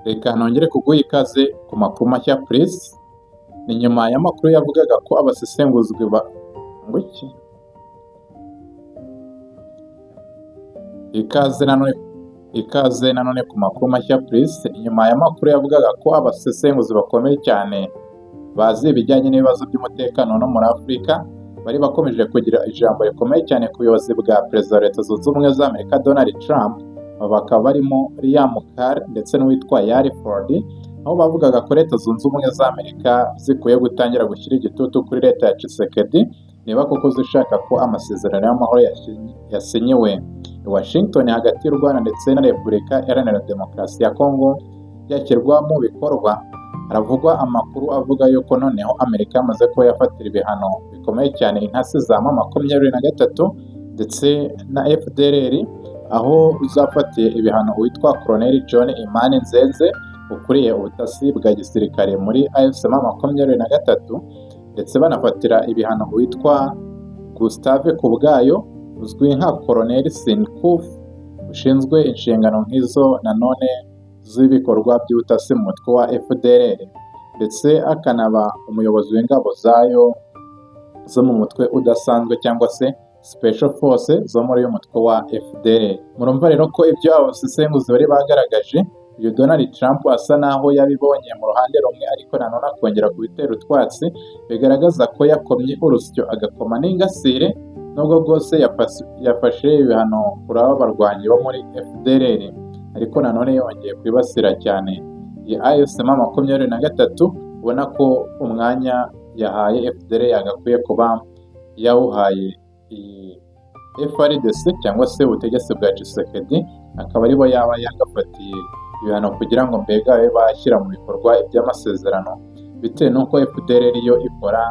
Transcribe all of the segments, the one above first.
Reka nongere kuguha ikaze ku makuru mashya Pulisi. Ni nyuma y'amakuru yavugaga ko abasesenguzi iki? Ikaze nanone ku makuru mashya Pulisi. Inyuma y'amakuru yavugaga ko abasesenguzi bakomeye cyane bazi ibijyanye n'ibibazo by'umutekano no muri Afurika bari bakomeje kugira ijambo rikomeye cyane ku buyobozi bwa Perezida wa Leta Zunze Ubumwe za Amerika Donald Trump. Bakaba barimo Liam Carr ndetse n'uwitwa Yari Ford, aho bavugaga ko Leta Zunze Ubumwe za Amerika zikwiye gutangira gushyira igitutu kuri leta ya Tshisekedi niba koko zishaka ko amasezerano y'amahoro yasinyiwe i Washington hagati y'u Rwanda ndetse na Repubulika Iharanira Demokarasi ya Kongo byashyirwa mu bikorwa. Haravugwa amakuru avuga yuko noneho Amerika yamaze kuba yafatira ibihano bikomeye cyane intasi za M23 ndetse na FDLR, aho uzafatiye ibihano witwa Colonel John Imani Nzenze ukuriye ubutasi bwa gisirikare muri AFC M23, ndetse banafatira ibihano witwa Gustave Kubwayo uzwi nka Colonel Sinkuf ushinzwe inshingano nk'izo nanone z'ibikorwa by'ubutasi mu mutwe wa FDLR, ndetse akanaba umuyobozi w'ingabo zayo zo mu mutwe udasanzwe cyangwa se Special Force zo muri uyu mutwe wa FDLR. Murumva rero ko ibyo abasesenguzi bari bagaragaje uyu Donald Trump asa naho yabibonye mu ruhande rumwe, ariko nanone akongera kubitera utwatsi, bigaragaza ko yakomye urusyo agakoma n'ingasire, nubwo bwose yafashe ibihano kuri aba barwanyi bo muri FDLR, ariko nanone yongeye kwibasira cyane iyi AFC M23. ubona ko umwanya yahaye FDLR yagakwiye kuba yawuhaye FARDC cyangwa se ubutegetsi bwa Tshisekedi, akaba aribo yaba yagafatiye ibihano kugira ngo mbega babe bashyira mu bikorwa iby'amasezerano, bitewe n'uko FDLR yo ikora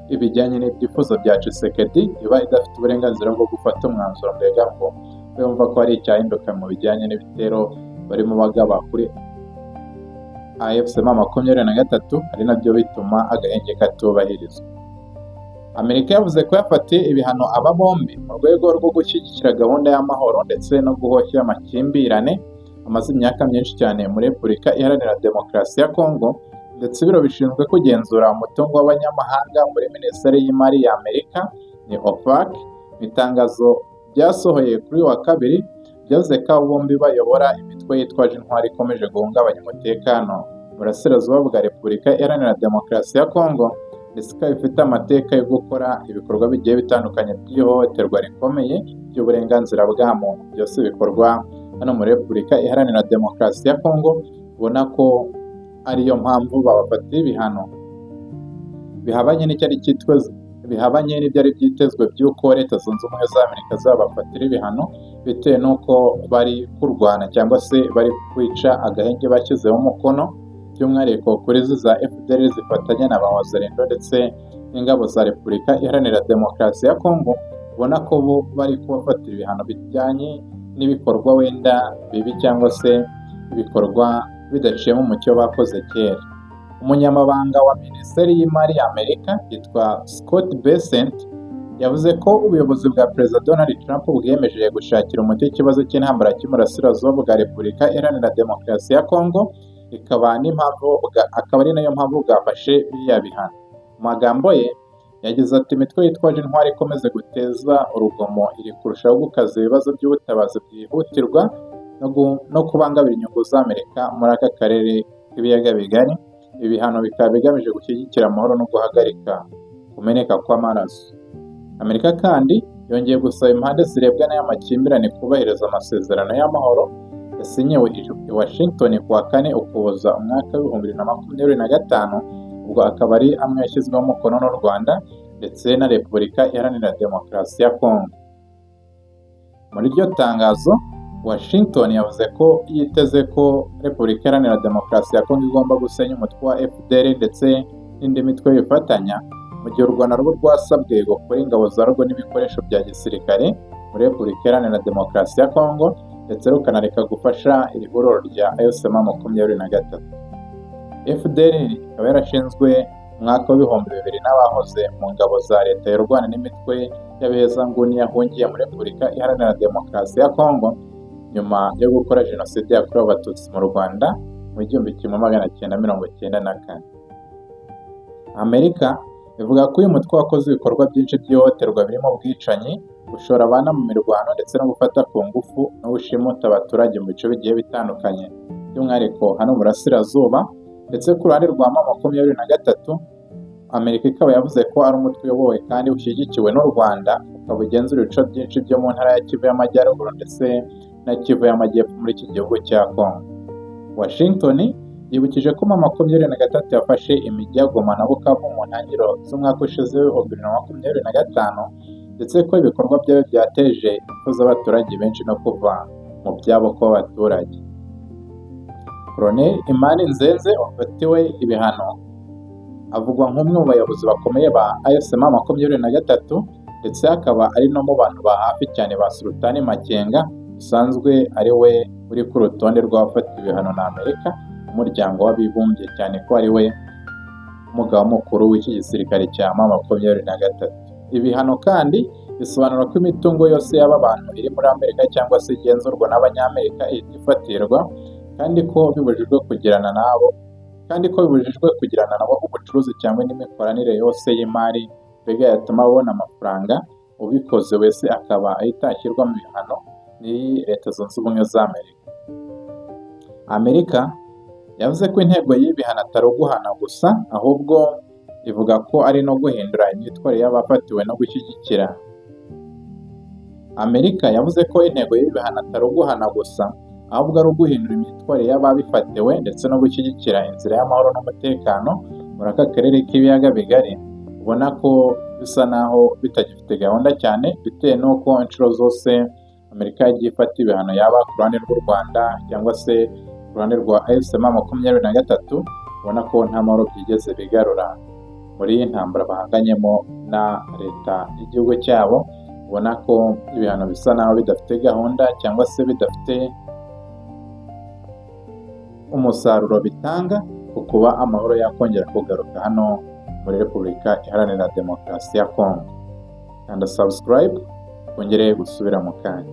ibijyanye n'ibyifuzo bya Tshisekedi, iba idafite uburenganzira bwo gufata umwanzuro mbega ngo bumva ko hari icyahinduka mu bijyanye n'ibitero barimo bagaba kuri AFC M23, ari nabyo bituma agahenge katubahirizwa. Amerika yavuze ko yafatiye ibihano aba bombi mu rwego rwo gushyigikira gahunda y'amahoro ndetse no guhosha amakimbirane amaze imyaka myinshi cyane muri Repubulika Iharanira Demokarasi ya Kongo, ndetse ibiro bishinzwe kugenzura umutungo w'abanyamahanga muri Minisiteri y'Imari ya Amerika ni OFAC, mu itangazo ryasohoye kuri wa kabiri byavuze ko abo bombi bayobora imitwe yitwaje intwari ikomeje guhungabanya umutekano mu burasirazuba bwa Repubulika Iharanira Demokarasi ya Kongo, ndetse ikaba ifite amateka yo gukora ibikorwa bigiye bitandukanye by'ihohoterwa rikomeye ry'uburenganzira bwa muntu. Byose bikorwa hano muri Repubulika Iharanira Demokarasi ya Kongo. Ubona ko ariyo mpamvu babafatiye ibihano bihabanye n'ibyari byitezwe by'uko Leta Zunze Ubumwe za Amerika zabafatira ibihano bitewe n'uko bari kurwana cyangwa se bari kwica agahenge bashyizeho umukono, by'umwihariko kuri za FDLR zifatanya na ba Wazalendo ndetse n'ingabo za Repubulika Iharanira Demokarasi ya Kongo. Ubona ko bo bari kubafatira ibihano bijyanye n'ibikorwa wenda bibi cyangwa se ibikorwa bidaciye mu mucyo bakoze kera. Umunyamabanga wa Minisiteri y'Imari ya Amerika yitwa Scott Bessent yavuze ko ubuyobozi bwa Perezida Donald Trump bwiyemeje gushakira umuti ikibazo cy'intambara cy'umurasirazuba bwa Repubulika Iharanira Demokarasi ya Kongo, akaba ari nayo mpamvu bwafashe biriya bihano. Mu magambo ye yagize ati, imitwe yitwaje intwari ikomeze guteza urugomo iri kurushaho gukaza ibibazo by'ubutabazi bwihutirwa no kubangamira inyungu za Amerika muri aka karere k'ibiyaga bigari. Ibi bihano bikaba bigamije gushyigikira amahoro no guhagarika kumeneka kw'amaraso. Amerika kandi yongeye gusaba impande zirebwa n'aya makimbirane kubahiriza amasezerano y'amahoro yasinyiwe i Washington ku wa 4 Ukuboza umwaka w'2025, ubwo akaba ari amwe yashyizweho umukono n'u Rwanda ndetse na Repubulika Iharanira Demokarasi ya Kongo. Muri iryo tangazo Washington yavuze ko yiteze ko Repubulika Iharanira Demokarasi ya Kongo igomba gusenya umutwe wa FDLR ndetse n'indi mitwe bifatanya, mu gihe u Rwanda rwo rwasabwe gukora ingabo zarwo n'ibikoresho bya gisirikare muri Repubulika Iharanira Demokarasi ya Kongo, ndetse rukanareka gufasha iri huriro rya AFC M23. FDLR ikaba yarashinzwe mu mwaka w'2000 n'abahoze mu ngabo za leta y'u Rwanda n'imitwe y'abahezanguni yahungiye muri Repubulika Iharanira Demokarasi ya Kongo nyuma yo gukora Jenoside yakorewe Abatutsi mu Rwanda mu 1994. Amerika ivuga ko uyu mutwe wakoze ibikorwa byinshi by'ihohoterwa birimo ubwicanyi, gushora abana mu mirwano ndetse no gufata ku ngufu no gushimuta abaturage mu bice bigiye bitandukanye by'umwihariko hano mu burasirazuba. Ndetse ku ruhande rwa M23 Amerika ikaba yavuze ko ari umutwe uyobowe kandi ushyigikiwe n'u Rwanda, ukaba ugenzura ibice byinshi byo mu ntara ya Kivu y'Amajyaruguru ndetse na Kivu y'Amajyepfo muri iki gihugu cya Congo. Washington yibukije ko M23 yafashe imijyi ya Goma na Bukavu mu ntangiriro z'umwaka ushize wa 2025, ndetse ko ibikorwa byayo byateje impfu z'abaturage benshi no kuva mu byabo kw'abaturage. Colonel Imani Nzenze wafatiwe ibihano avugwa nk'umwe mu bayobozi bakomeye ba AFC M23, ndetse akaba ari no mu bantu ba hafi cyane ba Sultani Makenga, usanzwe ari we uri ku rutonde rw'abafatiwe ibihano na Amerika, umuryango w'abibumbye, cyane ko ari we umugaba mukuru w'iki gisirikare cya M23. Ibihano kandi bisobanura ko imitungo yose y'aba bantu iri muri Amerika cyangwa se igenzurwa n'Abanyamerika ifatirwa, kandi ko bibujijwe kugirana nabo ubucuruzi cyangwa n'imikoranire yose y'imari, mbega yatuma babona amafaranga. Ubikoze wese akaba ahita ashyirwa mu bihano n'iyi Leta Zunze Ubumwe za Amerika. Amerika yavuze ko intego y'ibihano atari uguhana gusa, ahubwo ivuga ko ari no guhindura imyitwarire y'abafatiwe no gushyigikira. Amerika yavuze ko intego y'ibihano atari uguhana gusa, ahubwo ari uguhindura imyitwarire y'ababifatiwe ndetse no gushyigikira inzira y'amahoro n'umutekano muri aka karere k'ibiyaga bigari. Ubona ko bisa naho bitagifite gahunda cyane, bitewe n'uko inshuro zose Amerika yagiye ifata ibihano, yaba ku ruhande rw'u Rwanda cyangwa se ku ruhande rwa AFC M23, ubona ko nta mahoro byigeze bigarura muri iyi ntambara bahanganyemo na leta y'igihugu cyabo. Ubona ko ibihano bisa naho bidafite gahunda cyangwa se bidafite umusaruro bitanga ku kuba amahoro yakongera kugaruka hano muri Repubulika Iharanira Demokarasi ya Congo. Kanda subscribe twongere gusubira mu kanya.